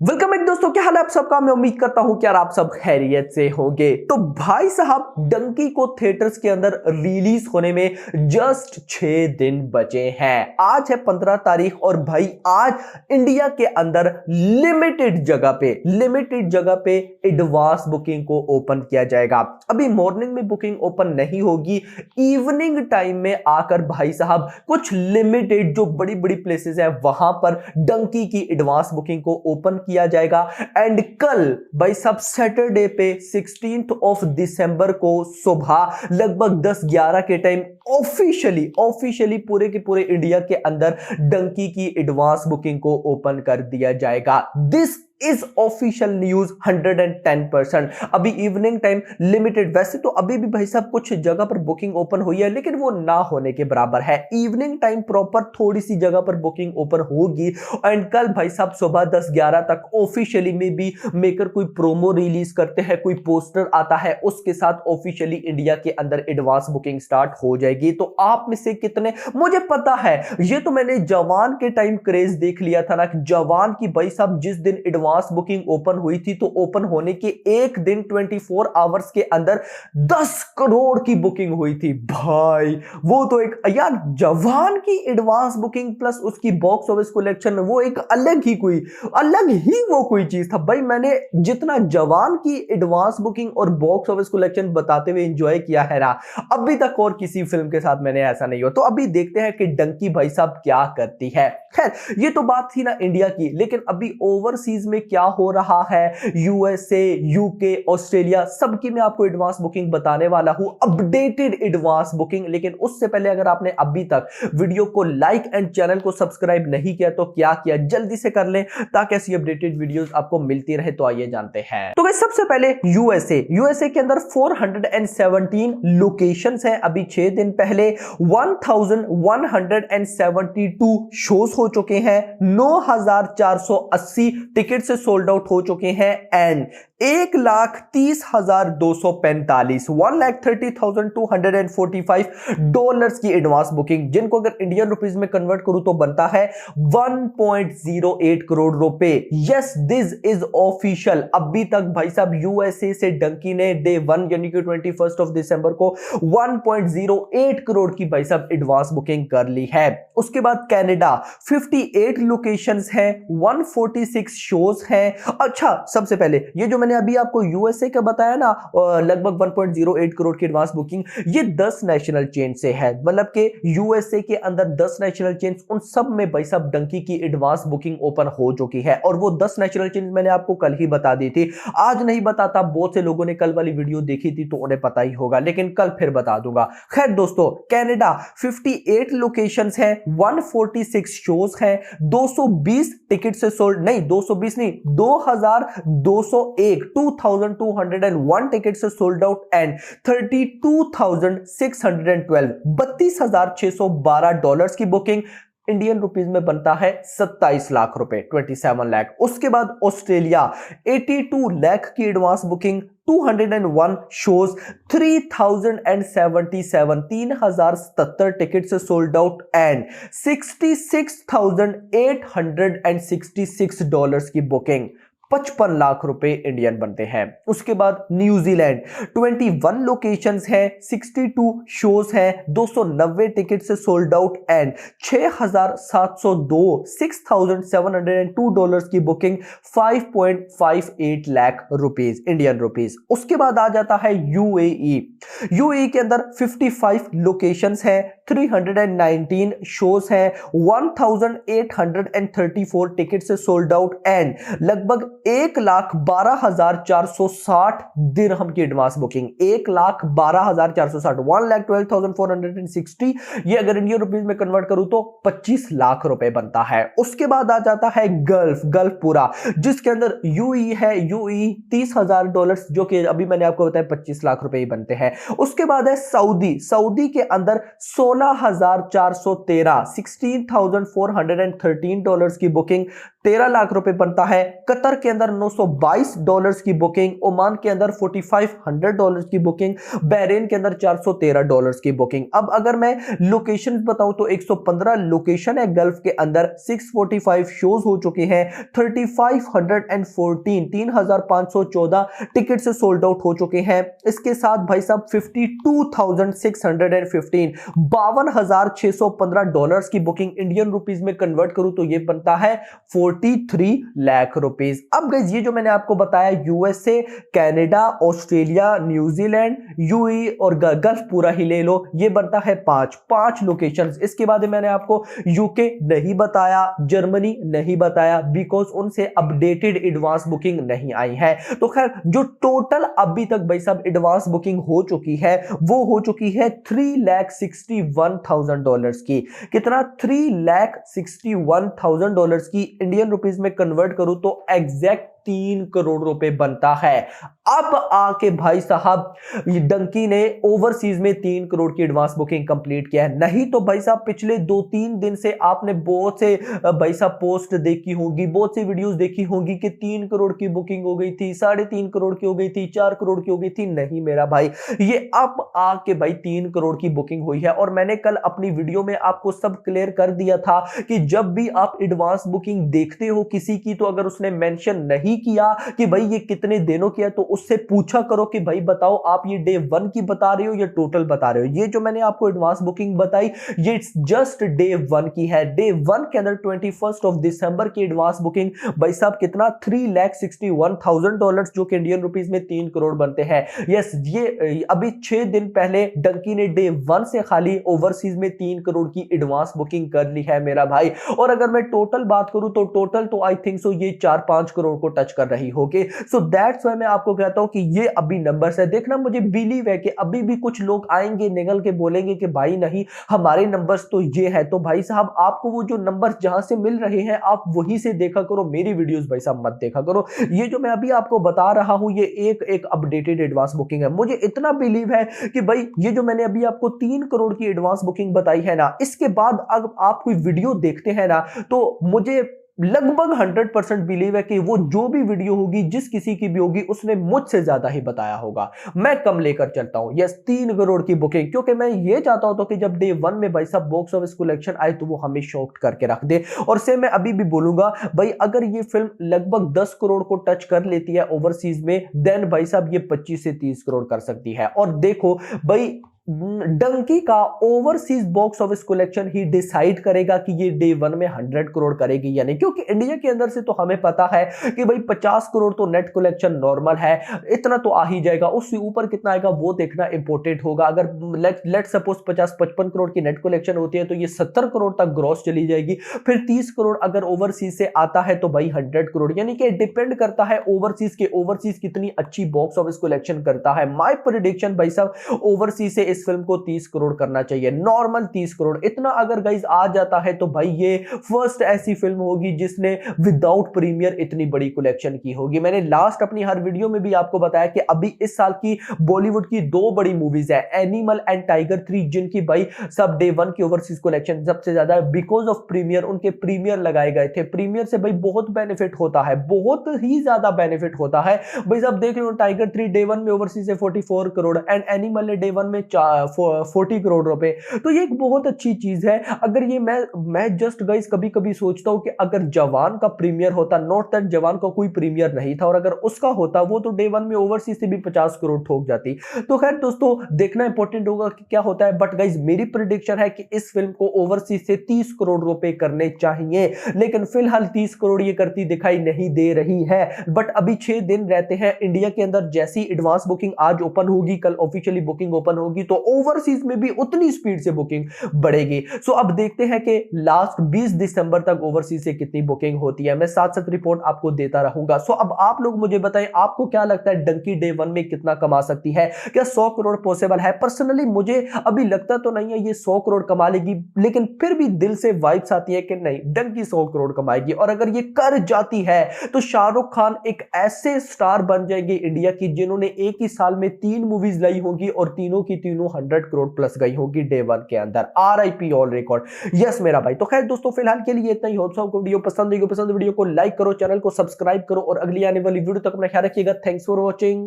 Welcome back दोस्तों, क्या हाल है आप सबका। मैं उम्मीद करता हूं कि यार आप सब खैरियत से होंगे। तो भाई साहब, डंकी को थिएटर्स के अंदर रिलीज होने में जस्ट 6 दिन बचे हैं। आज है 15 तारीख और भाई आज इंडिया के अंदर लिमिटेड जगह पे एडवांस बुकिंग को ओपन किया जाएगा। अभी मॉर्निंग में बुकिंग ओपन नहीं होगी, इवनिंग टाइम में आकर भाई साहब कुछ लिमिटेड जो बड़ी बड़ी प्लेसेस है वहां पर डंकी की एडवांस बुकिंग को ओपन किया जाएगा। एंड कल भाई साहब सैटरडे पे 16 ऑफ दिसंबर को सुबह लगभग 10-11 के टाइम ऑफिशियली पूरे के पूरे इंडिया के अंदर डंकी की एडवांस बुकिंग को ओपन कर दिया जाएगा। This is official news 110%। अभी इवनिंग टाइम लिमिटेड, वैसे तो अभी भी भाई साहब कुछ जगह पर बुकिंग ओपन हुई है लेकिन वो ना होने के बराबर है। इवनिंग टाइम प्रॉपर थोड़ी सी जगह पर बुकिंग ओपन होगी एंड कल भाई साहब सुबह 10-11 तक ऑफिशियली में भी मेकर कोई प्रोमो रिलीज करते हैं, कोई पोस्टर आता है, उसके साथ ऑफिशियली इंडिया के अंदर एडवांस बुकिंग स्टार्ट हो जाएगी। तो आप में से कितने, मुझे पता है ये तो मैंने जवान के टाइम क्रेज देख लिया था ना, जवान की भाई साहब जिस दिन एडवांस बुकिंग ओपन हुई थी तो ओपन होने के एक दिन 24 आवर्स के अंदर 10 करोड़ की बुकिंग हुई थी भाई। वो तो एक यार जवान की एडवांस बुकिंग प्लस उसकी बॉक्स ऑफिस कलेक्शन, वो एक अलग ही वो कोई चीज था भाई। मैंने जितना जवान की एडवांस बुकिंग और बॉक्स ऑफिस कलेक्शन बताते हुए एंजॉय किया है ना, अभी तक और किसी फिल्म के साथ मैंने ऐसा नहीं हो। तो अभी देखते हैं कि डंकी भाई साहब क्या करती है। खैर ये तो बात थी ना इंडिया की, लेकिन अभी ओवरसीज में क्या हो रहा है, यूएसए, यूके, ऑस्ट्रेलिया, सबकी मैं आपको एडवांस बुकिंग बताने वाला हूं, अपडेटेड एडवांस बुकिंग। लेकिन उससे पहले अगर आपने अभी तक वीडियो को लाइक एंड चैनल को सब्सक्राइब नहीं किया तो क्या किया, जल्दी से कर लें ताकि ऐसी अपडेटेड वीडियोस आपको मिलती रहे। तो आइए जानते हैं। तो गाइस सबसे पहले यूएसए के अंदर 417 लोकेशंस हैं। अभी 6 दिन पहले 1172 शोज हो चुके हैं, 9480 टिकट से सोल्ड आउट हो चुके हैं एंड 1,30,245 $1,30,245 की एडवांस बुकिंग, जिनको अगर इंडियन रुपीस में कन्वर्ट करूं तो बनता है 1.08 करोड़ रुपए। Yes, this is official. अभी तक भाई साहब यूएसए से डंकी ने डे 1 यानी कि 21 ऑफ दिसंबर को 1.08 करोड़ की भाई साहब एडवांस बुकिंग कर ली है। उसके बाद कनाडा 58 लोकेशंस हैं, 146 शोज हैं। अच्छा सबसे पहले ये जो मैंने अभी आपको यूएसए का बताया ना, लगभग 1.08 करोड़ की एडवांस बुकिंग, ये 10 नेशनल चेन से है। मतलब कि यूएसए के अंदर 10 नेशनल चेन, उन सब में भाई साहब डंकी की एडवांस बुकिंग ओपन हो चुकी है। और वो 10 नेशनल चेन मैंने आपको कल ही बता दी थी, आज नहीं बताता। बहुत से लोगों ने कल वाली वीडियो देखी थी तो उन्हें पता ही होगा, लेकिन कल फिर बता दूंगा। खैर दोस्तों, कनाडा 58 लोकेशंस है, 146 शोज हैं, 220 टिकट से सोल्ड, नहीं 220 नहीं, 2201 टिकट से सोल्ड आउट एंड 32,612 $32,612 की बुकिंग इंडियन रुपीज में बनता है 27 लाख रुपए, 27 लाख। उसके बाद ऑस्ट्रेलिया 82 लाख की एडवांस बुकिंग, 201 शोज, 3,077 टिकट से सोल्ड आउट एंड $66,866 की बुकिंग, 55 लाख रुपए इंडियन बनते हैं। उसके बाद न्यूजीलैंड 21 लोकेशंस हैं, 62 शोज हैं, 290 टिकट से सोल्ड आउट एंड 6,702 की booking, 5.58 lakh rupees Indian rupees. उसके बाद आ जाता है यूएई के अंदर 55 लोकेशंस हैं, 319 शोज हैं, 1,834 टिकट से सोल्ड आउट एंड लगभग 1,12,460 दिरहम की एडवांस बुकिंग, 1,12,460, 1,12,460। ये अगर इंडियन रुपीज में कन्वर्ट करूं तो 25 लाख रुपए बनता है। उसके बाद आ जाता है गल्फ पूरा, जिसके अंदर यूई है, यूई $30,000, जो कि अभी मैंने आपको बताया 25 लाख रुपए ही बनते हैं। उसके बाद है सऊदी के अंदर 16,413 $16,413 की बुकिंग, 13 लाख रुपए बनता है। कतर के अंदर $922 की बुकिंग, ओमान के अंदर $4500 की बुकिंग, बहरीन के अंदर $413 की बुकिंग। अब अगर मैं लोकेशन बताऊं तो 115 लोकेशन है गल्फ के अंदर, 645 शोज हो चुके हैं, 3514 टिकट से सोल्ड आउट हो चुके हैं। इसके साथ भाई साहब 52,615 $52,615 की बुकिंग इंडियन रुपीज में कन्वर्ट करूं तो ये बनता है 43 लाख रुपीज। अब गाइस ये जो मैंने आपको बताया USA, Canada, Australia, New Zealand, UAE और गल्फ पूरा ही ले लो, ये बनता है पांच लोकेशंस। इसके बाद मैंने आपको यूके नहीं बताया, जर्मनी नहीं बताया, बिकॉज उनसे अपडेटेड एडवांस बुकिंग नहीं आई है। तो खैर जो टोटल अभी तक भाई साहब एडवांस बुकिंग हो चुकी है वो हो चुकी है $3,61,000 की। कितना? $3,61,000 की इंडियन रुपीज में कन्वर्ट करूं तो एग्जैक्ट 3 करोड़ रुपए बनता है। अब आके भाई साहब डंकी ने ओवरसीज में 3 करोड़ की एडवांस बुकिंग कंप्लीट किया है। नहीं तो भाई साहब पिछले 2-3 दिन से आपने बहुत से भाई साहब पोस्ट देखी होगी, बहुत से वीडियोस देखी होंगी कि 3 करोड़ की बुकिंग हो गई थी, 3.5 करोड़ की हो गई थी, 4 करोड़ की हो गई थी। नहीं मेरा भाई, ये अब आके भाई 3 करोड़ की बुकिंग हुई है। और मैंने कल अपनी वीडियो में आपको सब क्लियर कर दिया था कि जब भी आप एडवांस बुकिंग देखते हो किसी की, तो अगर उसने मेंशन नहीं किया कि भाई ये कितने दिनों की है, तो उससे पूछा करो कि भाई बताओ आप ये डे 1 की बता रहे हो या टोटल बता रहे हो। ये जो मैंने आपको एडवांस बुकिंग बताई ये जस्ट डे 1 की है। डे 1 के अंदर 21 दिसंबर की एडवांस बुकिंग भाई साहब कितना? $3,61,000 जो कि इंडियन रुपीज में 3 करोड़ बनते हैं। यस, ये अभी 6 दिन पहले डंकी ने डे 1 से खाली ओवरसीज में 3 करोड़ की एडवांस बुकिंग कर ली है मेरा भाई। और अगर मैं टोटल बात करूं तो टोटल तो आई थिंक सो ये 4-5 करोड़ को टच कर रही होगी। सो दैट्स व्हाई मैं आपको कहता हूं कि ये अभी नंबर्स है। देखना, मुझे बिलीव है कि अभी भी कुछ लोग आएंगे निकल के बोलेंगे कि भाई नहीं हमारे नंबर्स तो ये है। तो भाई साहब आपको वो जो नंबर्स जहां से मिल रहे हैं आप वहीं से देखा करो, मेरी वीडियोस भाई साहब मत देखा करो। ये जो मैं अभी आपको बता रहा हूं ये एक अपडेटेड एडवांस बुकिंग है। मुझे इतना बिलीव है कि भाई ये जो मैंने अभी आपको 3 करोड़ की एडवांस बुकिंग बताई है ना, इसके बाद अगर आप कोई वीडियो देखते हैं ना तो मुझे लगभग 100% बिलीव है कि वो जो भी वीडियो होगी जिस किसी की भी होगी उसने मुझसे ज्यादा ही बताया होगा। मैं कम लेकर चलता हूं। यस, 3 करोड़ की बुकिंग, क्योंकि मैं ये चाहता हूं तो कि जब डे 1 में भाई साहब बॉक्स ऑफिस कलेक्शन आए तो वो हमें शॉक्ड करके रख दे। और से मैं अभी भी बोलूंगा भाई अगर ये फिल्म लगभग 10 करोड़ को टच कर लेती है ओवरसीज में, देन भाई साहब ये 25 से 30 करोड़ कर सकती है। और देखो भाई डंकी का ओवरसीज बॉक्स ऑफिस कलेक्शन ही डिसाइड करेगा कि ये डे 1 में 100 करोड़ करेगी या नहीं। क्योंकि इंडिया के अंदर से तो हमें पता है कि भाई 50 करोड़ तो नेट कलेक्शन नॉर्मल है, इतना तो आ ही जाएगा। उससे ऊपर कितना आएगा वो देखना इंपॉर्टेंट होगा। अगर लेट सपोज 50-55 करोड़ की नेट कलेक्शन होती है तो ये 70 करोड़ तक ग्रॉस चली जाएगी। फिर 30 करोड़ अगर ओवरसीज से आता है तो भाई 100 करोड़, यानी कि डिपेंड करता है ओवरसीज कितनी अच्छी बॉक्स ऑफिस कलेक्शन करता है। माय प्रेडिक्शन भाई साहब ओवरसीज से इस फिल्म को 30 करोड़ करना चाहिए, नॉर्मल 30 करोड़। इतना अगर गाइस आ जाता है तो भाई ये फर्स्ट ऐसी फिल्म होगी जिसने विदाउट प्रीमियर इतनी बड़ी कलेक्शन की होगी। मैंने लास्ट अपनी हर वीडियो में भी आपको बताया कि अभी इस साल की बॉलीवुड की 2 बड़ी मूवीज है, एनिमल एंड टाइगर 3, जिनकी भाई सब डे 1 की ओवरसीज कलेक्शन सबसे ज्यादा है बिकॉज ऑफ प्रीमियर। उनके प्रीमियर लगाए गए थे, प्रीमियर से भाई बहुत बेनिफिट होता है, बहुत ही ज्यादा बेनिफिट होता है। भाई साहब देख रहे हो टाइगर 3 डे 1 में ओवरसीज से 44 करोड़ एंड एनिमल ने डे 1 में 40 करोड़ रुपए। तो ये एक बहुत अच्छी चीज है। अगर ये मैं जस्ट गाइस कभी कभी सोचता हूं कि अगर जवान का प्रीमियर होता, नॉट दैट जवान का कोई प्रीमियर नहीं था, और अगर उसका होता वो तो डे 1 में ओवरसीज से भी 50 करोड़ ठोक जाती। तो खैर दोस्तों देखना इंपॉर्टेंट होगा कि क्या होता है। बट गाइस मेरी प्रेडिक्शन है कि इस फिल्म को ओवरसीज से 30 करोड़ रुपए करने चाहिए, लेकिन फिलहाल 30 करोड़ ये करती दिखाई नहीं दे रही है। बट अभी 6 दिन रहते हैं इंडिया के अंदर। जैसी एडवांस बुकिंग आज ओपन होगी, कल ऑफिशियली बुकिंग ओपन होगी, तो ओवरसीज में भी उतनी स्पीड से बुकिंग बढ़ेगी। सो अब देखते हैं कि लास्ट 20 दिसंबर तक ओवरसीज से कितनी बुकिंग होती है। मैं साथ साथ रिपोर्ट आपको देता रहूंगा। सो अब आप लोग मुझे बताएं आपको क्या लगता है डंकी डे 1 में कितना कमा सकती है? क्या 100 करोड़ पॉसिबल है? पर्सनली मुझे अभी लगता तो नहीं है ये 100 करोड़ कमा लेगी, लेकिन फिर भी दिल से वाइब्स आती है कि नहीं डंकी 100 करोड़ कमाएगी। और अगर ये कर जाती है तो शाहरुख खान एक ऐसे स्टार बन जाएगी इंडिया की जिन्होंने एक ही साल में 3 मूवीज लाई होंगी और तीनों की तीनों तीनों 100 करोड़ प्लस गई होगी डे 1 के अंदर। RIP all record. यस मेरा भाई। तो खैर दोस्तों फिलहाल के लिए इतना ही। होप सो आपको वीडियो पसंद वीडियो को लाइक करो, चैनल को सब्सक्राइब करो और अगली आने वाली वीडियो तक अपना ख्याल रखिएगा। Thanks for watching.